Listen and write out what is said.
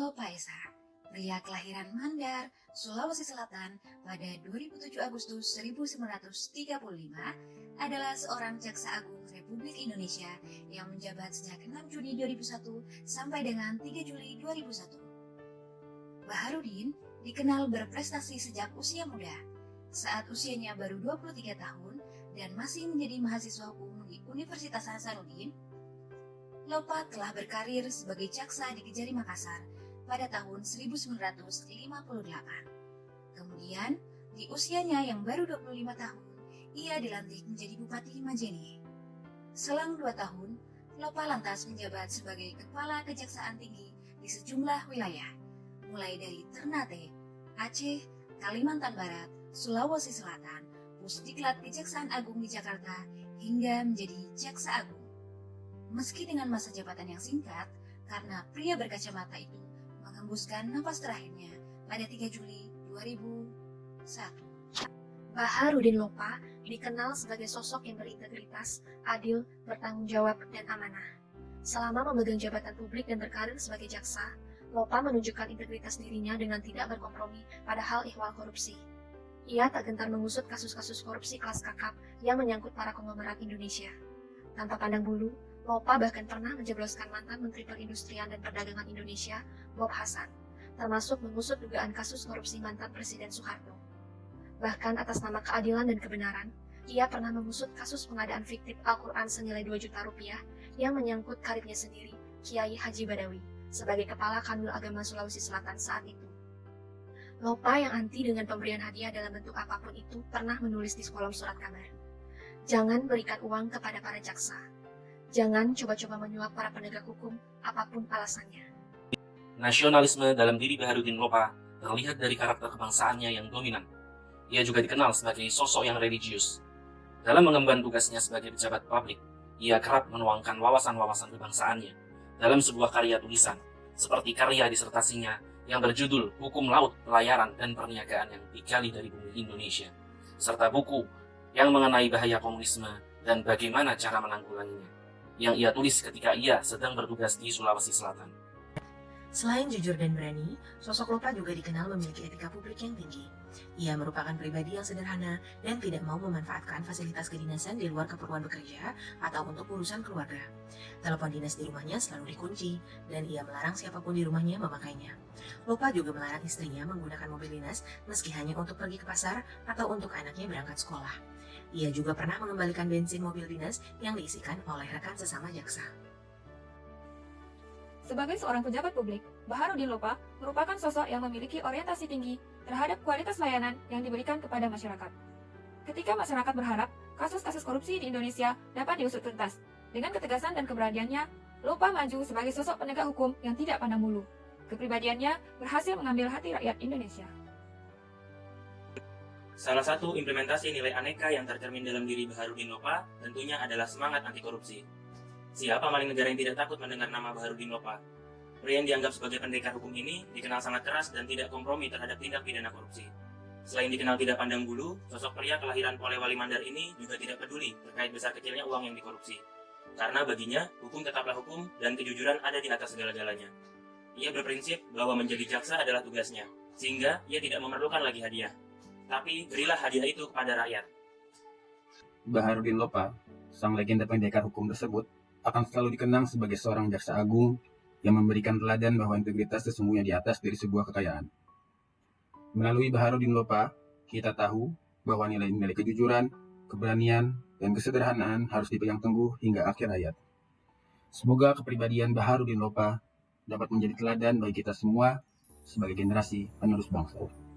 Lopa Esa, pria kelahiran Mandar, Sulawesi Selatan pada 27 Agustus 1935, adalah seorang Jaksa Agung Republik Indonesia yang menjabat sejak 6 Juni 2001 sampai dengan 3 Juli 2001. Baharudin dikenal berprestasi sejak usia muda. Saat usianya baru 23 tahun dan masih menjadi mahasiswa hukum di Universitas Hasanuddin, Lopa telah berkarir sebagai jaksa di Kejari Makassar pada tahun 1958. Kemudian, di usianya yang baru 25 tahun, ia dilantik menjadi Bupati Majene. Selang 2 tahun, Lopa lantas menjabat sebagai Kepala Kejaksaan Tinggi di sejumlah wilayah, mulai dari Ternate, Aceh, Kalimantan Barat, Sulawesi Selatan, Pusdiklat Kejaksaan Agung di Jakarta, hingga menjadi Jaksa Agung. Meski dengan masa jabatan yang singkat, karena pria berkacamata itu mengembuskan napas terakhirnya pada 3 Juli 2001. Baharudin Lopa dikenal sebagai sosok yang berintegritas, adil, bertanggung jawab, dan amanah. Selama memegang jabatan publik dan berkarir sebagai jaksa, Lopa menunjukkan integritas dirinya dengan tidak berkompromi pada hal ihwal korupsi. Ia tak gentar mengusut kasus-kasus korupsi kelas kakap yang menyangkut para konglomerat Indonesia. Tanpa pandang bulu, Lopa bahkan pernah menjebloskan mantan Menteri Perindustrian dan Perdagangan Indonesia, Bob Hasan, termasuk mengusut dugaan kasus korupsi mantan Presiden Soeharto. Bahkan atas nama keadilan dan kebenaran, ia pernah mengusut kasus pengadaan fiktif Al-Quran senilai 2 juta rupiah yang menyangkut karibnya sendiri, Kiai Haji Badawi, sebagai Kepala Kanwil Agama Sulawesi Selatan saat itu. Lopa yang anti dengan pemberian hadiah dalam bentuk apapun itu pernah menulis di kolom surat kabar. Jangan berikan uang kepada para jaksa. Jangan coba-coba menyuap para penegak hukum, apapun alasannya. Nasionalisme dalam diri Baharudin Lopa terlihat dari karakter kebangsaannya yang dominan. Ia juga dikenal sebagai sosok yang religius. Dalam mengemban tugasnya sebagai pejabat publik, ia kerap menuangkan wawasan-wawasan kebangsaannya dalam sebuah karya tulisan, seperti karya disertasinya yang berjudul Hukum Laut, Pelayaran, dan Perniagaan yang digali dari bumi Indonesia, serta buku yang mengenai bahaya komunisme dan bagaimana cara menanggulanginya, yang ia tulis ketika ia sedang bertugas di Sulawesi Selatan. Selain jujur dan berani, sosok Lopa juga dikenal memiliki etika publik yang tinggi. Ia merupakan pribadi yang sederhana dan tidak mau memanfaatkan fasilitas kedinasan di luar keperluan bekerja atau untuk urusan keluarga. Telepon dinas di rumahnya selalu dikunci, dan ia melarang siapapun di rumahnya memakainya. Lopa juga melarang istrinya menggunakan mobil dinas meski hanya untuk pergi ke pasar atau untuk anaknya berangkat sekolah. Ia juga pernah mengembalikan bensin mobil dinas yang diisikan oleh rekan sesama jaksa. Sebagai seorang pejabat publik, Baharudin Lopa merupakan sosok yang memiliki orientasi tinggi terhadap kualitas layanan yang diberikan kepada masyarakat. Ketika masyarakat berharap kasus-kasus korupsi di Indonesia dapat diusut tuntas, dengan ketegasan dan keberaniannya, Lopa maju sebagai sosok penegak hukum yang tidak pandang bulu. Kepribadiannya berhasil mengambil hati rakyat Indonesia. Salah satu implementasi nilai aneka yang tercermin dalam diri Baharudin Lopa tentunya adalah semangat anti korupsi. Siapa maling negara yang tidak takut mendengar nama Baharudin Lopa? Pria yang dianggap sebagai pendekar hukum ini dikenal sangat keras dan tidak kompromi terhadap tindak pidana korupsi. Selain dikenal tidak pandang bulu, sosok pria kelahiran Polewali Mandar ini juga tidak peduli terkait besar kecilnya uang yang dikorupsi. Karena baginya, hukum tetaplah hukum dan kejujuran ada di atas segala-galanya. Ia berprinsip bahwa menjadi jaksa adalah tugasnya, sehingga ia tidak memerlukan lagi hadiah. Tapi berilah hadiah itu kepada rakyat. Baharudin Lopa, sang legenda pendekar hukum tersebut, akan selalu dikenang sebagai seorang jaksa agung yang memberikan teladan bahwa integritas sesungguhnya di atas dari sebuah kekayaan. Melalui Baharudin Lopa, kita tahu bahwa nilai-nilai kejujuran, keberanian, dan kesederhanaan harus dipegang teguh hingga akhir hayat. Semoga kepribadian Baharudin Lopa dapat menjadi teladan bagi kita semua sebagai generasi penerus bangsa.